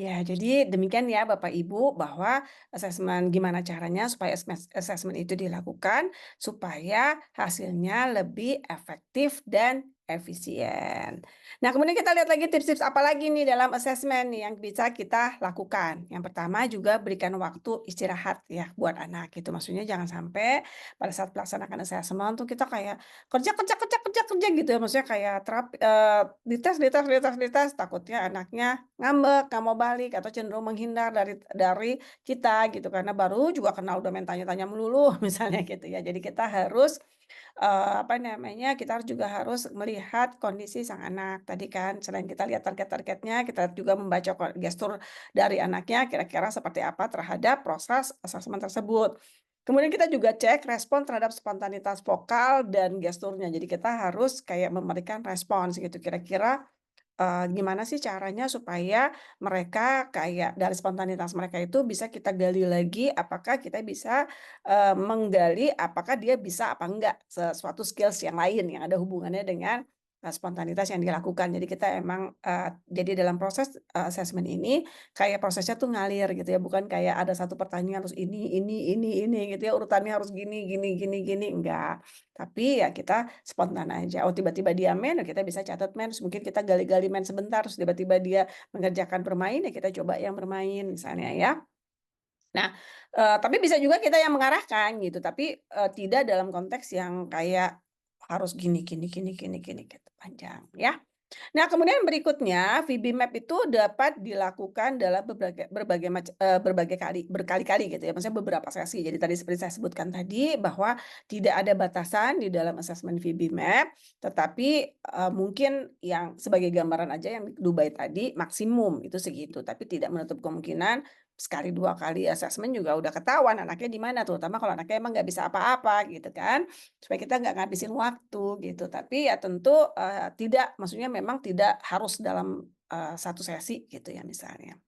Ya, jadi demikian ya Bapak Ibu bahwa asesmen gimana caranya supaya asesmen itu dilakukan supaya hasilnya lebih efektif dan efisien. Nah, kemudian kita lihat lagi tips-tips apa lagi nih dalam asesmen nih yang bisa kita lakukan. Yang pertama juga berikan waktu istirahat ya buat anak gitu. Maksudnya jangan sampai pada saat melaksanakan asesmen tuh kita kayak kerja kerja kerja kerja kerja gitu ya. Maksudnya kayak dites, takutnya anaknya ngambek, nggak mau balik, atau cenderung menghindar dari kita gitu, karena baru juga kenal udah main tanya-tanya melulu misalnya gitu ya. Jadi kita harus, apa namanya, kita juga harus melihat kondisi sang anak tadi kan, selain kita lihat target-targetnya, kita juga membaca gestur dari anaknya kira-kira seperti apa terhadap proses asesmen tersebut. Kemudian kita juga cek respon terhadap spontanitas vokal dan gesturnya. Jadi kita harus kayak memberikan respons gitu, kira-kira gimana sih caranya supaya mereka kayak dari spontanitas mereka itu bisa kita gali lagi, apakah kita bisa, menggali apakah dia bisa apa enggak sesuatu skills yang lain yang ada hubungannya dengan, spontanitas yang dilakukan. Jadi kita emang, jadi dalam proses, asesmen ini kayak prosesnya tuh ngalir gitu ya, bukan kayak ada satu pertanyaan terus ini gitu ya, urutannya harus gini gini gini gini, enggak. Tapi ya kita spontan aja, oh tiba-tiba dia main, ya kita bisa catat main, terus mungkin kita gali-gali main sebentar, terus tiba-tiba dia mengerjakan bermain, ya kita coba yang bermain misalnya ya. Nah, tapi bisa juga kita yang mengarahkan gitu, tapi, tidak dalam konteks yang kayak harus gini gini gini gini gini gitu, panjang ya. Nah, kemudian berikutnya, VB Map itu dapat dilakukan dalam berbagai kali berkali-kali gitu ya, maksudnya beberapa sesi. Jadi tadi seperti saya sebutkan tadi bahwa tidak ada batasan di dalam asesmen VB Map, tetapi, mungkin yang sebagai gambaran aja yang di Dubai tadi maksimum itu segitu, tapi tidak menutup kemungkinan sekali, 2 kali asesmen juga udah ketahuan anaknya di mana, terutama kalau anaknya emang nggak bisa apa-apa gitu kan. Supaya kita nggak ngabisin waktu gitu. Tapi ya tentu, tidak maksudnya memang tidak harus dalam, 1 sesi gitu ya misalnya,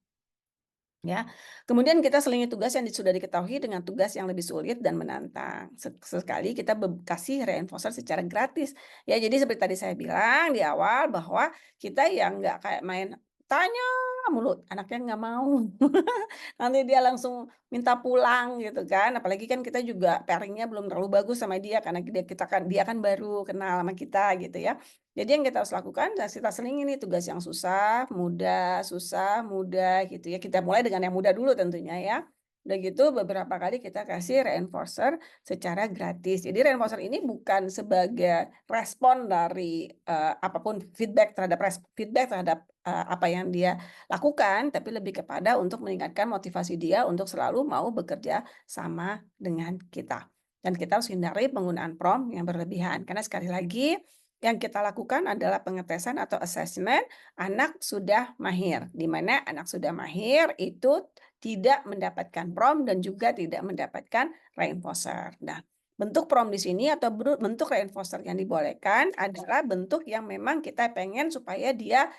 ya. Kemudian kita selingi tugas yang sudah diketahui dengan tugas yang lebih sulit dan menantang. Sesekali kita kasih reinforcer secara gratis. Ya jadi seperti tadi saya bilang di awal bahwa kita yang nggak kayak main tanya mulu, anaknya nggak mau. Nanti dia langsung minta pulang gitu kan, apalagi kan kita juga pairing-nya belum terlalu bagus sama dia karena dia kan baru kenal sama kita gitu ya. Jadi yang kita harus lakukan ya kita selingin nih tugas yang susah, mudah gitu ya. Kita mulai dengan yang mudah dulu tentunya ya. Udah gitu beberapa kali kita kasih reinforcer secara gratis. Jadi reinforcer ini bukan sebagai respon dari, apa feedback terhadap, apa yang dia lakukan, tapi lebih kepada untuk meningkatkan motivasi dia untuk selalu mau bekerja sama dengan kita. Dan kita harus hindari penggunaan prompt yang berlebihan, karena sekali lagi yang kita lakukan adalah pengetesan atau assessment anak sudah mahir, di mana anak sudah mahir itu tidak mendapatkan prompt dan juga tidak mendapatkan reinforcer. Nah, bentuk prompt di sini atau bentuk reinforcer yang dibolehkan adalah bentuk yang memang kita pengen supaya dia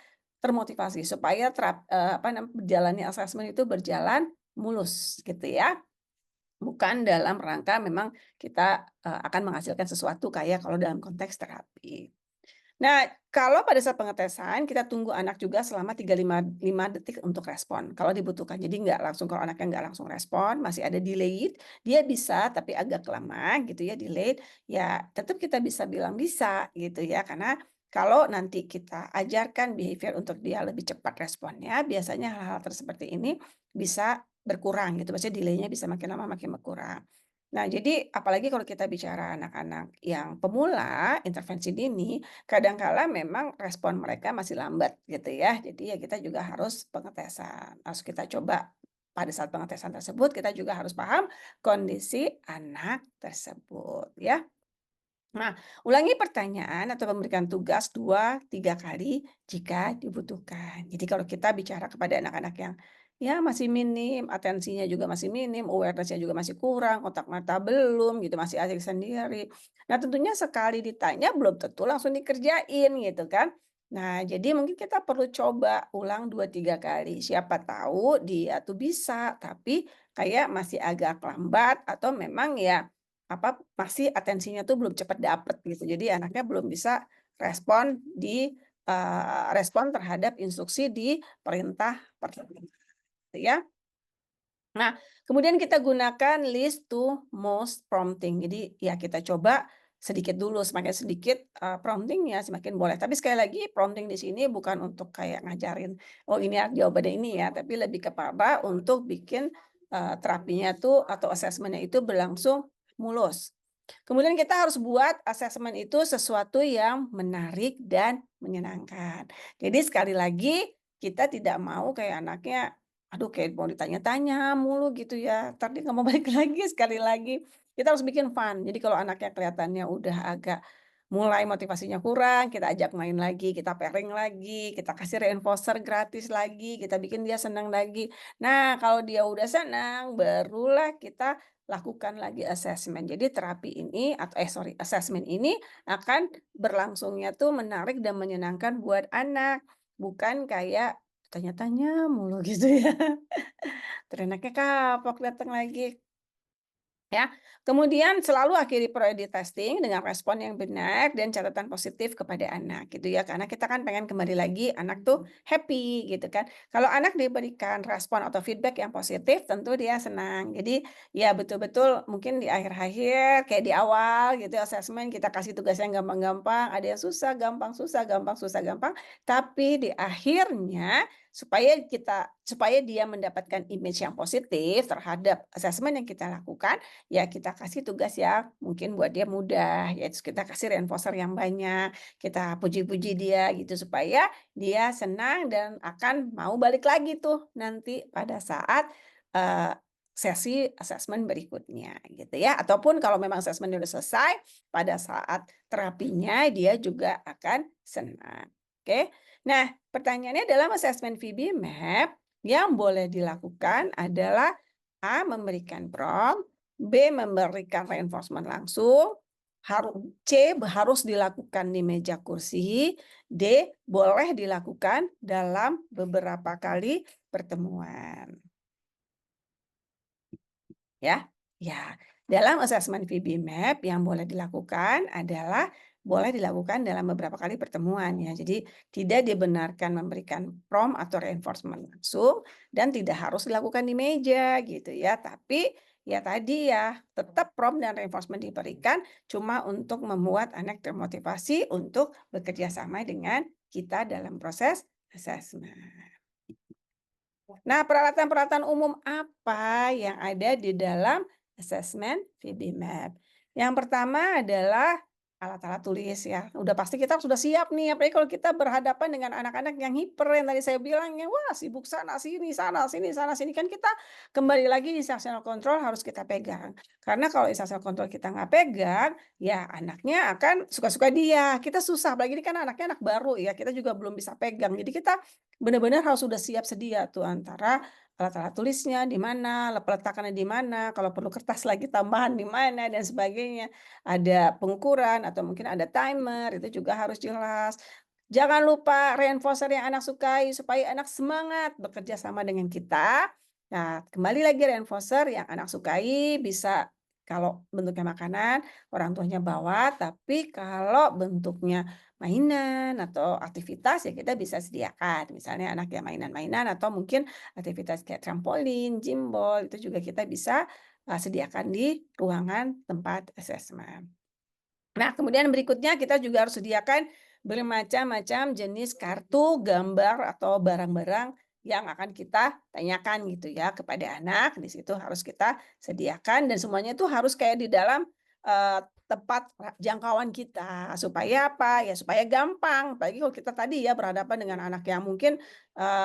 termotivasi supaya apa berjalannya asesmen itu berjalan mulus gitu ya, bukan dalam rangka memang kita, akan menghasilkan sesuatu kayak kalau dalam konteks terapi. Nah, kalau pada saat pengetesan kita tunggu anak juga selama 35 detik untuk respon kalau dibutuhkan. Jadi nggak langsung kalau anaknya nggak langsung respon, masih ada delayed, dia bisa tapi agak lama gitu ya delayed, ya tetap kita bisa bilang bisa gitu ya. Karena kalau nanti kita ajarkan behavior untuk dia lebih cepat responnya, biasanya hal-hal seperti ini bisa berkurang gitu, maksudnya delaynya bisa makin lama makin berkurang. Nah, jadi apalagi kalau kita bicara anak-anak yang pemula, intervensi dini, kadangkala memang respon mereka masih lambat gitu ya. Jadi ya kita juga harus pengetesan, harus kita coba pada saat pengetesan tersebut kita juga harus paham kondisi anak tersebut ya. Nah, ulangi pertanyaan atau memberikan tugas 2 3 kali jika dibutuhkan. Jadi kalau kita bicara kepada anak-anak yang ya masih minim, atensinya juga masih minim, awareness-nya juga masih kurang, kontak mata belum gitu, masih asik sendiri. Nah, tentunya sekali ditanya belum tentu langsung dikerjain gitu kan. Nah, jadi mungkin kita perlu coba ulang 2 3 kali. Siapa tahu dia tuh bisa, tapi kayak masih agak lambat atau memang ya masih atensinya tuh belum cepat dapet gitu. Jadi anaknya belum bisa respon terhadap instruksi di perintah pertama. gitu ya. Nah, kemudian kita gunakan list to most prompting. Jadi ya kita coba sedikit dulu, semakin sedikit, prompting-nya semakin boleh. Tapi sekali lagi prompting di sini bukan untuk kayak ngajarin, "Oh ini ya jawabannya ini ya," tapi lebih kepada untuk bikin, terapinya tuh atau asesmennya itu berlangsung mulus. Kemudian kita harus buat asesmen itu sesuatu yang menarik dan menyenangkan. Jadi sekali lagi, kita tidak mau kayak anaknya, aduh kayak mau ditanya-tanya mulu gitu ya, entar dia nggak mau balik lagi, sekali lagi. Kita harus bikin fun. Jadi kalau anaknya kelihatannya udah agak mulai motivasinya kurang, kita ajak main lagi, kita pairing lagi, kita kasih reinforcer gratis lagi, kita bikin dia senang lagi. Nah, kalau dia udah senang, barulah kita lakukan lagi asesmen. Jadi terapi ini sorry, asesmen ini akan berlangsungnya tuh menarik dan menyenangkan buat anak, bukan kayak tanya-tanya mulu gitu ya. Terus anaknya kapok datang lagi. Ya, kemudian selalu akhiri periode testing dengan respon yang benar dan catatan positif kepada anak gitu ya. Karena kita kan pengen kembali lagi anak tuh happy gitu kan. Kalau anak diberikan respon atau feedback yang positif tentu dia senang. Jadi ya betul-betul mungkin di akhir-akhir kayak di awal gitu asesmen kita kasih tugas yang gampang-gampang, ada yang susah, gampang, susah, gampang, susah, gampang. Tapi di akhirnya supaya dia mendapatkan image yang positif terhadap asesmen yang kita lakukan, ya kita kasih tugas yang mungkin buat dia mudah, yaitu kita kasih reinforcer yang banyak, kita puji-puji dia gitu supaya dia senang dan akan mau balik lagi tuh nanti pada saat, eee, sesi asesmen berikutnya gitu ya. Ataupun kalau memang asesmen udah selesai, pada saat terapinya dia juga akan senang, oke. Nah, pertanyaannya dalam asesmen VB-MAP yang boleh dilakukan adalah A. Memberikan prompt, B. Memberikan reinforcement langsung, C. Harus dilakukan di meja kursi, D. Boleh dilakukan dalam beberapa kali pertemuan. Ya, ya. Dalam asesmen VB-MAP yang boleh dilakukan adalah boleh dilakukan dalam beberapa kali pertemuan ya. Jadi tidak dibenarkan memberikan prompt atau reinforcement langsung dan tidak harus dilakukan di meja gitu ya. Tapi ya tadi ya, tetap prompt dan reinforcement diberikan cuma untuk membuat anak termotivasi untuk bekerja sama dengan kita dalam proses asesmen. Nah, peralatan-peralatan umum apa yang ada di dalam asesmen VB-MAP? Yang pertama adalah alat-alat tulis ya. Udah pasti kita sudah siap nih, apalagi kalau kita berhadapan dengan anak-anak yang hiper yang tadi saya bilang ya, wah sibuk sana sini sana sini sana sini, kan kita kembali lagi instructional control harus kita pegang. Karena kalau instructional control kita nggak pegang, ya anaknya akan suka-suka dia. Kita susah, apalagi ini kan anaknya anak baru ya, kita juga belum bisa pegang. Jadi kita benar-benar harus sudah siap sedia tuh antara alat-alat tulisnya di mana, peletakannya di mana, kalau perlu kertas lagi tambahan di mana dan sebagainya. Ada pengukuran atau mungkin ada timer, itu juga harus jelas. Jangan lupa reinforcer yang anak sukai supaya anak semangat bekerja sama dengan kita. Nah, kembali lagi reinforcer yang anak sukai bisa kalau bentuknya makanan, orang tuanya bawa, tapi kalau bentuknya mainan atau aktivitas ya kita bisa sediakan. Misalnya anak yang mainan-mainan atau mungkin aktivitas kayak trampolin, gymbal, itu juga kita bisa, sediakan di ruangan tempat asesmen. Nah, kemudian berikutnya kita juga harus sediakan bermacam-macam jenis kartu, gambar, atau barang-barang yang akan kita tanyakan gitu ya kepada anak. Di situ harus kita sediakan dan semuanya itu harus kayak di dalam, tempat jangkauan kita. Supaya apa? Ya supaya gampang, apalagi kalau kita tadi ya berhadapan dengan anak yang mungkin,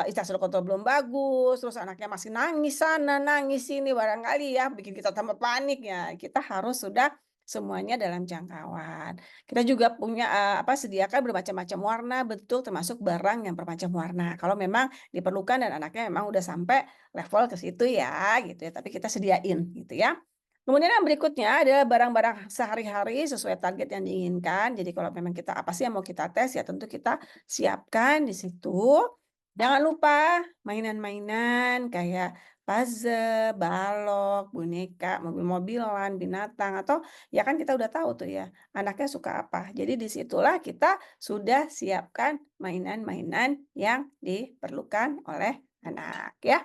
instructional control belum bagus, terus anaknya masih nangis sana, nangis sini, barangkali ya bikin kita tambah panik ya. Kita harus sudah semuanya dalam jangkauan. Kita juga punya, sediakan bermacam-macam warna, betul termasuk barang yang bermacam warna. Kalau memang diperlukan dan anaknya memang udah sampai level ke situ ya, gitu ya, tapi kita sediain gitu ya. Kemudian yang berikutnya ada barang-barang sehari-hari sesuai target yang diinginkan. Jadi kalau memang kita apa sih yang mau kita tes, ya tentu kita siapkan di situ. Jangan lupa mainan-mainan kayak puzzle, balok, boneka, mobil-mobilan, binatang, atau ya kan kita udah tahu tuh ya, anaknya suka apa. Jadi disitulah kita sudah siapkan mainan-mainan yang diperlukan oleh anak ya.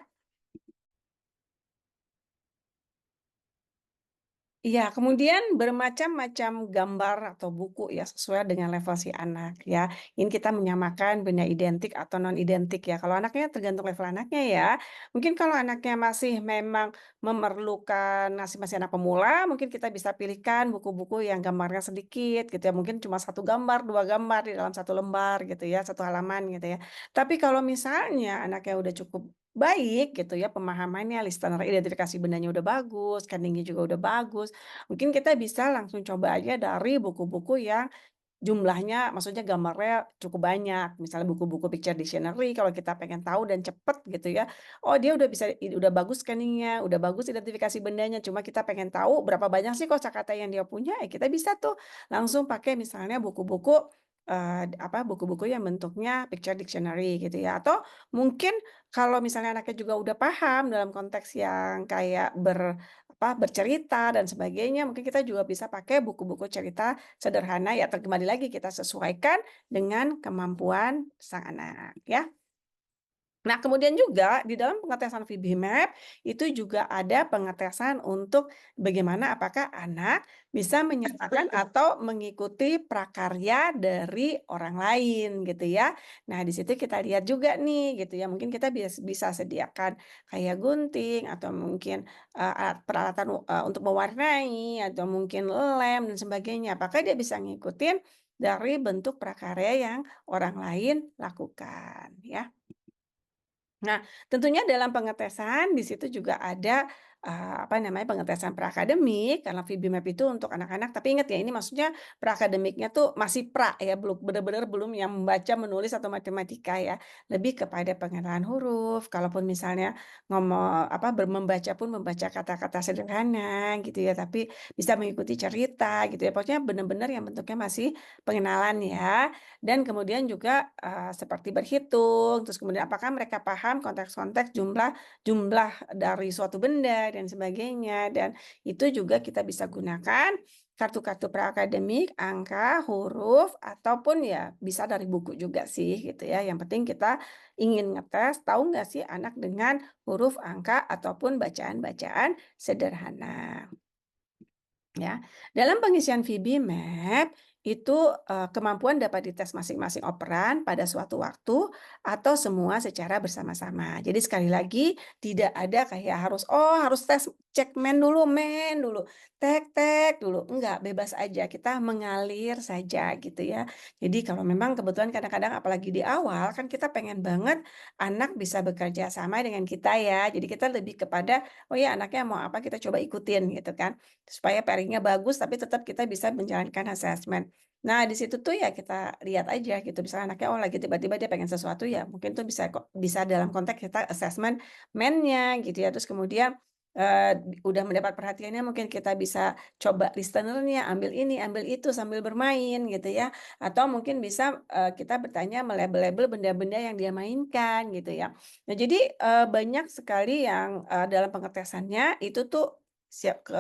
Iya, kemudian bermacam-macam gambar atau buku ya, sesuai dengan level si anak ya. Ini kita menyamakan benda identik atau non identik ya. Kalau anaknya tergantung level anaknya ya. Mungkin kalau anaknya masih memang memerlukan masih anak pemula, mungkin kita bisa pilihkan buku-buku yang gambarnya sedikit gitu ya. Mungkin cuma satu gambar, dua gambar di dalam satu lembar gitu ya, satu halaman gitu ya. Tapi kalau misalnya anaknya udah cukup baik gitu ya pemahamannya, listener identifikasi bendanya udah bagus, scanningnya juga udah bagus. Mungkin kita bisa langsung coba aja dari buku-buku yang jumlahnya maksudnya gambarnya cukup banyak, misalnya buku-buku picture dictionary kalau kita pengen tahu dan cepet gitu ya. Oh dia udah bisa udah bagus scanningnya udah bagus identifikasi bendanya, cuma kita pengen tahu berapa banyak sih kosakata yang dia punya, kita bisa tuh langsung pakai misalnya buku-buku, buku-buku yang bentuknya picture dictionary gitu ya. Atau mungkin kalau misalnya anaknya juga udah paham dalam konteks yang kayak bercerita dan sebagainya, mungkin kita juga bisa pakai buku-buku cerita sederhana ya, kembali lagi kita sesuaikan dengan kemampuan sang anak ya. Nah, kemudian juga di dalam pengetesan VB Map itu juga ada pengetesan untuk bagaimana apakah anak bisa menyertakan atau mengikuti prakarya dari orang lain gitu ya. Nah, di situ kita lihat juga nih gitu ya, mungkin kita bisa sediakan kayak gunting atau mungkin alat peralatan untuk mewarnai atau mungkin lem dan sebagainya. Apakah dia bisa ngikutin dari bentuk prakarya yang orang lain lakukan ya. Nah, tentunya dalam pengetesan di situ juga ada, pengetesan praakademik karena VB-MAP itu untuk anak-anak, tapi ingat ya ini maksudnya praakademiknya tuh masih pra ya, belum benar-benar belum yang membaca, menulis, atau matematika ya. Lebih kepada pengenalan huruf, kalaupun misalnya membaca pun membaca kata-kata sederhana gitu ya, tapi bisa mengikuti cerita gitu ya. Pokoknya benar-benar yang bentuknya masih pengenalan ya. Dan kemudian juga, seperti berhitung, terus kemudian apakah mereka paham konteks-konteks jumlah jumlah dari suatu benda dan sebagainya, dan itu juga kita bisa gunakan kartu-kartu praakademik, angka, huruf, ataupun ya bisa dari buku juga sih gitu ya. Yang penting kita ingin ngetes tahu nggak sih anak dengan huruf, angka, ataupun bacaan-bacaan sederhana. Ya, dalam pengisian VB Map itu, kemampuan dapat dites masing-masing operan pada suatu waktu atau semua secara bersama-sama. Jadi sekali lagi tidak ada kayak harus tes cek men dulu, tek dulu, enggak, bebas aja, kita mengalir saja gitu ya. Jadi kalau memang kebetulan kadang-kadang apalagi di awal kan kita pengen banget anak bisa bekerja sama dengan kita ya. Jadi kita lebih kepada, "Oh ya anaknya mau apa kita coba ikutin," gitu kan. Supaya pairing bagus, tapi tetap kita bisa menjalankan asesmen. Nah, di situ tuh ya kita lihat aja gitu, misalnya anaknya, oh lagi tiba-tiba dia pengen sesuatu ya, mungkin tuh bisa dalam konteks kita asesmen men-nya gitu ya. Terus kemudian, udah mendapat perhatiannya mungkin kita bisa coba listener-nya, ambil ini, ambil itu sambil bermain gitu ya. Atau mungkin bisa, kita bertanya melabel-label benda-benda yang dia mainkan gitu ya. Nah jadi, banyak sekali yang, dalam pengetesannya itu tuh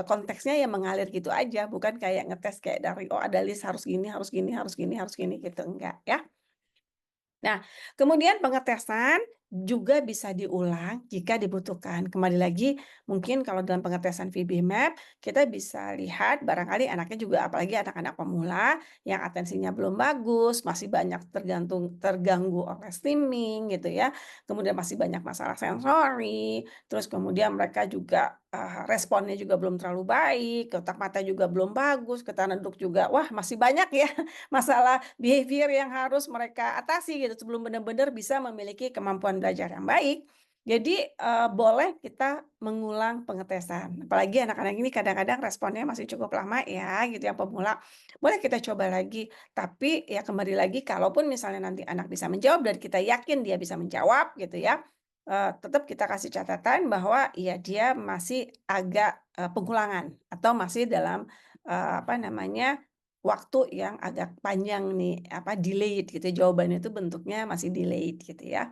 konteksnya ya mengalir gitu aja, bukan kayak ngetes kayak dari, oh ada list harus gini harus gini harus gini harus gini gitu, enggak ya. Nah, kemudian pengetesan juga bisa diulang jika dibutuhkan. Kembali lagi, mungkin kalau dalam pengetesan VB Map, kita bisa lihat barangkali anaknya juga, apalagi anak-anak pemula yang atensinya belum bagus, masih banyak terganggu oleh streaming gitu ya. Kemudian masih banyak masalah sensori, terus kemudian mereka juga responnya juga belum terlalu baik, kotak mata juga belum bagus, ketangan duduk juga, wah masih banyak ya masalah behavior yang harus mereka atasi gitu sebelum benar-benar bisa memiliki kemampuan belajar yang baik. Jadi, boleh kita mengulang pengetesan. Apalagi anak-anak ini kadang-kadang responnya masih cukup lama ya gitu yang pemula. Boleh kita coba lagi, tapi ya kembali lagi kalaupun misalnya nanti anak bisa menjawab dan kita yakin dia bisa menjawab gitu ya, tetap kita kasih catatan bahwa ya dia masih agak, pengulangan atau masih dalam, waktu yang agak panjang nih, delayed gitu, jawabannya itu bentuknya masih delayed gitu ya.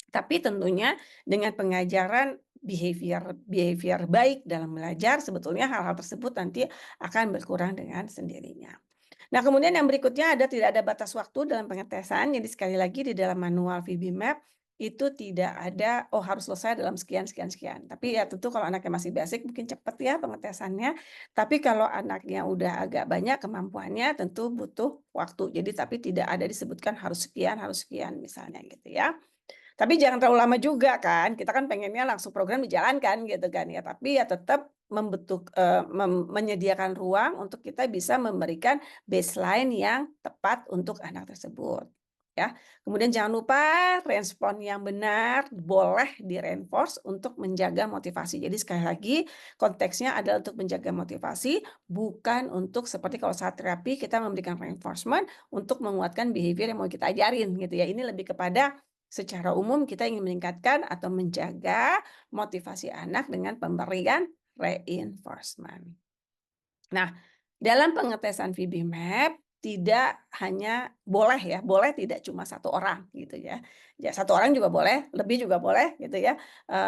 Tapi tentunya dengan pengajaran behavior behavior baik dalam belajar, sebetulnya hal-hal tersebut nanti akan berkurang dengan sendirinya. Nah, kemudian yang berikutnya ada tidak ada batas waktu dalam pengetesan. Jadi sekali lagi di dalam manual VB Map itu tidak ada, oh harus selesai dalam sekian sekian sekian. Tapi ya tentu kalau anaknya masih basic mungkin cepet ya pengetesannya, tapi kalau anaknya udah agak banyak kemampuannya tentu butuh waktu. Jadi tapi tidak ada disebutkan harus sekian misalnya gitu ya. Tapi jangan terlalu lama juga kan, kita kan pengennya langsung program dijalankan gitu kan ya, tapi ya tetap menyediakan ruang untuk kita bisa memberikan baseline yang tepat untuk anak tersebut, ya. Kemudian jangan lupa respon yang benar boleh di-reinforce untuk menjaga motivasi. Jadi sekali lagi konteksnya adalah untuk menjaga motivasi, bukan untuk seperti kalau saat terapi kita memberikan reinforcement untuk menguatkan behavior yang mau kita ajarin gitu ya. Ini lebih kepada secara umum kita ingin meningkatkan atau menjaga motivasi anak dengan pemberian reinforcement. Nah, dalam pengetesan VB-MAP tidak hanya boleh ya, boleh tidak cuma satu orang gitu ya. Ya satu orang juga boleh, lebih juga boleh gitu ya,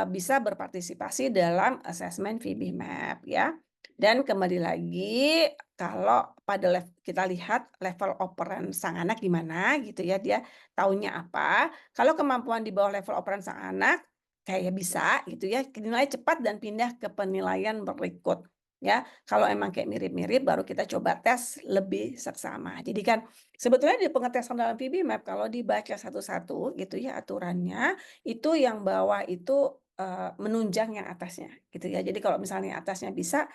bisa berpartisipasi dalam asesmen VB-MAP ya. Dan kembali lagi kalau pada kita lihat level operan sang anak gimana gitu ya, dia taunya apa. Kalau kemampuan di bawah level operan sang anak kayak bisa gitu ya, dinilai cepat dan pindah ke penilaian berikut ya. Kalau emang kayak mirip-mirip baru kita coba tes lebih seksama. Jadi kan sebetulnya di pengetesan dalam VB-MAP kalau dibaca satu-satu gitu ya aturannya, itu yang bawah itu, menunjang yang atasnya gitu ya. Jadi kalau misalnya atasnya bisa,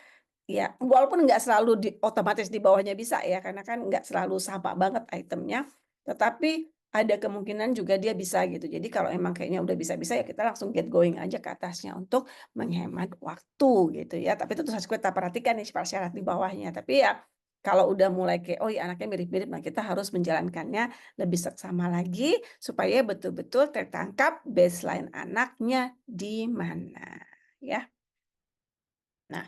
ya walaupun nggak selalu otomatis di bawahnya bisa ya, karena kan nggak selalu sama banget itemnya, tetapi ada kemungkinan juga dia bisa gitu. Jadi kalau emang kayaknya udah bisa-bisa ya kita langsung get going aja ke atasnya untuk menghemat waktu gitu ya. Tapi itu harus kita perhatikan nih syarat-syarat di bawahnya. Tapi ya kalau udah mulai kayak, oh ya anaknya mirip-mirip, nah kita harus menjalankannya lebih seksama lagi supaya betul-betul tertangkap baseline anaknya di mana ya. Nah,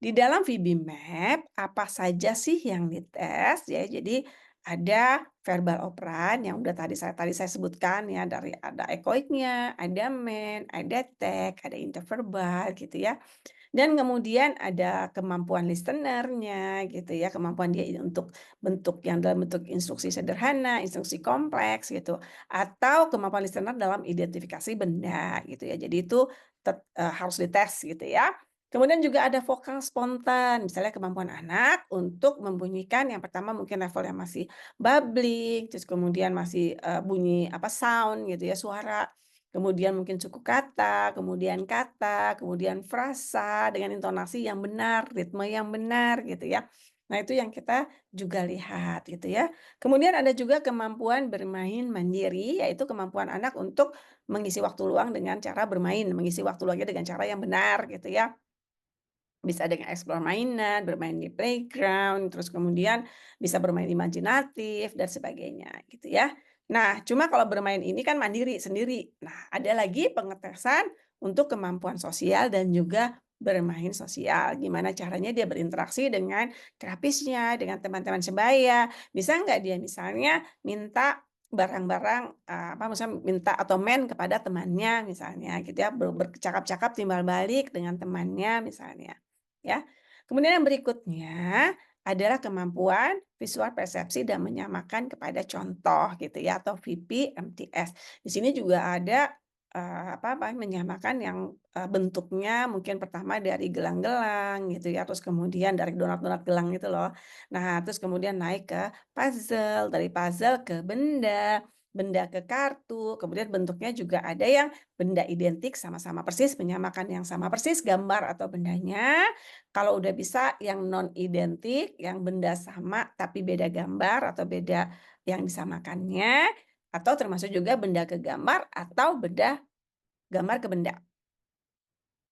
di dalam VB-MAP, apa saja sih yang dites ya? Jadi ada verbal operan yang udah tadi saya sebutkan ya, dari ada ekoiknya, ada men, ada tek, ada interverbal gitu ya. Dan kemudian ada kemampuan listener-nya gitu ya, kemampuan dia untuk bentuk yang dalam bentuk instruksi sederhana, instruksi kompleks gitu, atau kemampuan listener dalam identifikasi benda gitu ya. Jadi itu harus dites gitu ya. Kemudian juga ada vokal spontan, misalnya kemampuan anak untuk membunyikan yang pertama mungkin level yang masih babbling, terus kemudian masih, bunyi apa, sound gitu ya, suara. Kemudian mungkin suku kata, kemudian frasa dengan intonasi yang benar, ritme yang benar gitu ya. Nah, itu yang kita juga lihat gitu ya. Kemudian ada juga kemampuan bermain mandiri, yaitu kemampuan anak untuk mengisi waktu luang dengan cara bermain, mengisi waktu luangnya dengan cara yang benar gitu ya. Bisa dengan explore mainan, bermain di playground, terus kemudian bisa bermain imajinatif dan sebagainya gitu ya. Nah, cuma kalau bermain ini kan mandiri sendiri. Nah, ada lagi pengetesan untuk kemampuan sosial dan juga bermain sosial. Gimana caranya dia berinteraksi dengan terapisnya, dengan teman-teman sebaya. Bisa nggak dia misalnya minta barang-barang, apa misalnya minta atau main kepada temannya misalnya gitu ya, bercakap-cakap timbal balik dengan temannya misalnya. Ya. Kemudian yang berikutnya adalah kemampuan visual persepsi dan menyamakan kepada contoh gitu ya atau VP-MTS. Di sini juga ada menyamakan yang bentuknya mungkin pertama dari gelang-gelang gitu ya, terus kemudian dari donat-donat gelang itu loh. Nah, terus kemudian naik ke puzzle, dari puzzle ke benda, benda ke kartu, kemudian bentuknya juga ada yang benda identik sama-sama persis, menyamakan yang sama persis gambar atau bendanya. Kalau udah bisa yang non identik, yang benda sama tapi beda gambar atau beda yang disamakannya, atau termasuk juga benda ke gambar atau benda gambar ke benda.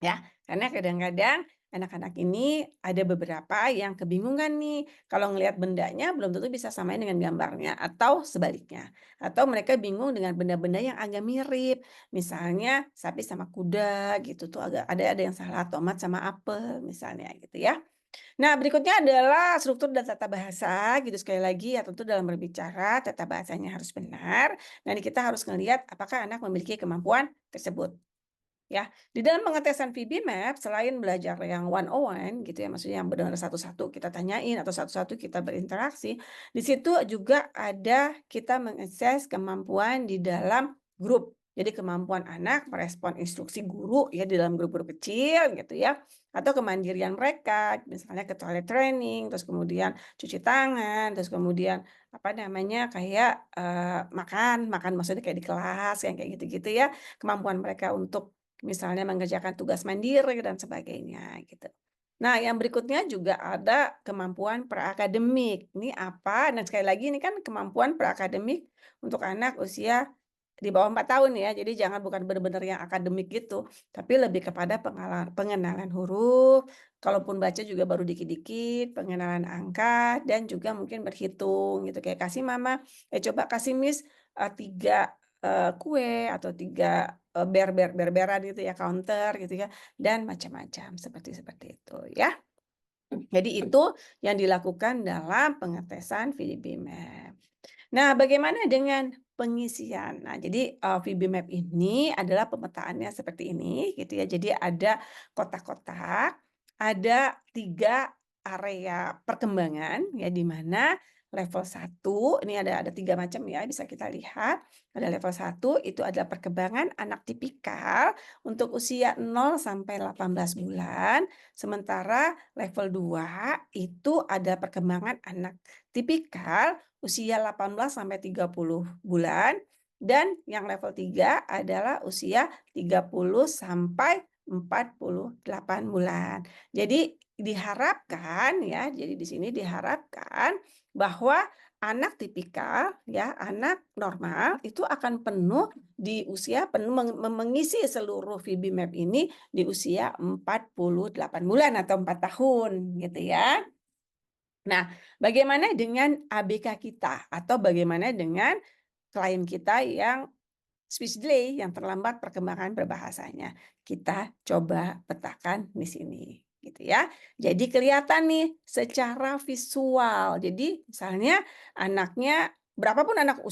Ya, karena kadang-kadang anak-anak ini ada beberapa yang kebingungan nih, kalau ngelihat bendanya belum tentu bisa samain dengan gambarnya atau sebaliknya. Atau mereka bingung dengan benda-benda yang agak mirip, misalnya sapi sama kuda gitu tuh agak ada yang salah, tomat sama apel misalnya gitu ya. Nah, berikutnya adalah struktur dan tata bahasa gitu sekali lagi ya tentu dalam berbicara tata bahasanya harus benar dan kita harus ngelihat apakah anak memiliki kemampuan tersebut. Ya, di dalam pengetesan VB-MAP selain belajar yang one on one gitu ya, maksudnya yang benar satu-satu kita tanyain atau satu-satu kita berinteraksi, di situ juga ada kita mengakses kemampuan di dalam grup Jadi kemampuan anak merespon instruksi guru ya di dalam grup-grup kecil gitu ya, atau kemandirian mereka, misalnya ke toilet training, terus kemudian cuci tangan, terus kemudian apa namanya, kayak, makan makan maksudnya kayak di kelas yang kayak gitu-gitu ya, kemampuan mereka untuk misalnya mengerjakan tugas mandiri dan sebagainya gitu. Nah, yang berikutnya juga ada kemampuan praakademik. Ini apa? Dan sekali lagi ini kan kemampuan praakademik untuk anak usia di bawah 4 tahun ya, jadi jangan bukan benar-benar yang akademik gitu, tapi lebih kepada pengenalan huruf, kalaupun baca juga baru dikit-dikit, pengenalan angka, dan juga mungkin berhitung gitu, kayak, "Kasih mama coba kasih Miss, 3, kue atau 3, berberan gitu ya, counter gitu ya, dan macam-macam, seperti seperti itu ya. Jadi itu yang dilakukan dalam pengetesan VB-MAP. Nah, bagaimana dengan pengisian? Nah, jadi, VB-Map ini adalah pemetaannya seperti ini gitu ya. Jadi ada kotak-kotak, ada 3 area perkembangan ya, di mana level 1 ini ada 3 macam ya, bisa kita lihat. Ada level 1 itu adalah perkembangan anak tipikal untuk usia 0 sampai 18 bulan, sementara level 2 itu ada perkembangan anak tipikal usia 18 sampai 30 bulan, dan yang level 3 adalah usia 30 sampai 48 bulan. Jadi diharapkan ya, jadi di sini diharapkan bahwa anak tipikal ya, anak normal itu akan penuh di usia penuh mengisi seluruh VB-MAP ini di usia 48 bulan atau 4 tahun gitu ya. Nah, bagaimana dengan ABK kita atau bagaimana dengan klien kita yang speech delay, yang terlambat perkembangan berbahasanya? Kita coba petakan di sini, gitu ya. Jadi kelihatan nih secara visual. Jadi misalnya anaknya berapapun anak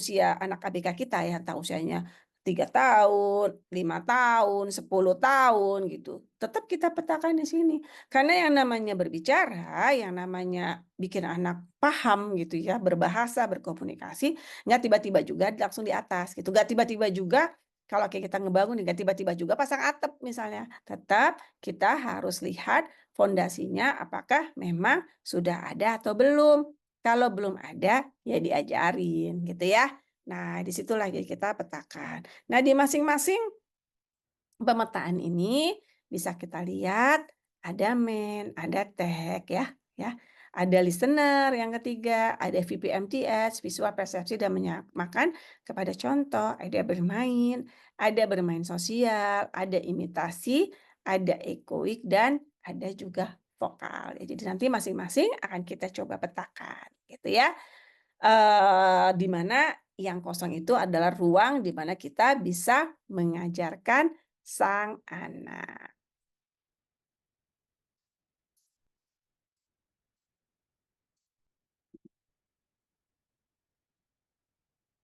ABK kita ya, entah usianya 3 tahun, 5 tahun, 10 tahun gitu. Tetap kita petakan di sini. Karena yang namanya berbicara, yang namanya bikin anak paham gitu ya, berbahasa, berkomunikasi, nggak tiba-tiba juga langsung di atas gitu, nggak tiba-tiba juga kalau kayak kita ngebangun nggak tiba-tiba juga pasang atap misalnya. Tetap kita harus lihat fondasinya apakah memang sudah ada atau belum. Kalau belum ada, ya diajarin gitu ya. Nah, disitulah jadi kita petakan. Nah, di masing-masing pemetaan ini bisa kita lihat ada main, ada tag ya. Ada listener yang ketiga, ada VPMTS, visual persepsi dan menyamakan kepada contoh, ada bermain sosial, ada imitasi, ada ekoik dan ada juga vokal. Ya, jadi nanti masing-masing akan kita coba petakan gitu ya. Di mana yang kosong itu adalah ruang di mana kita bisa mengajarkan sang anak.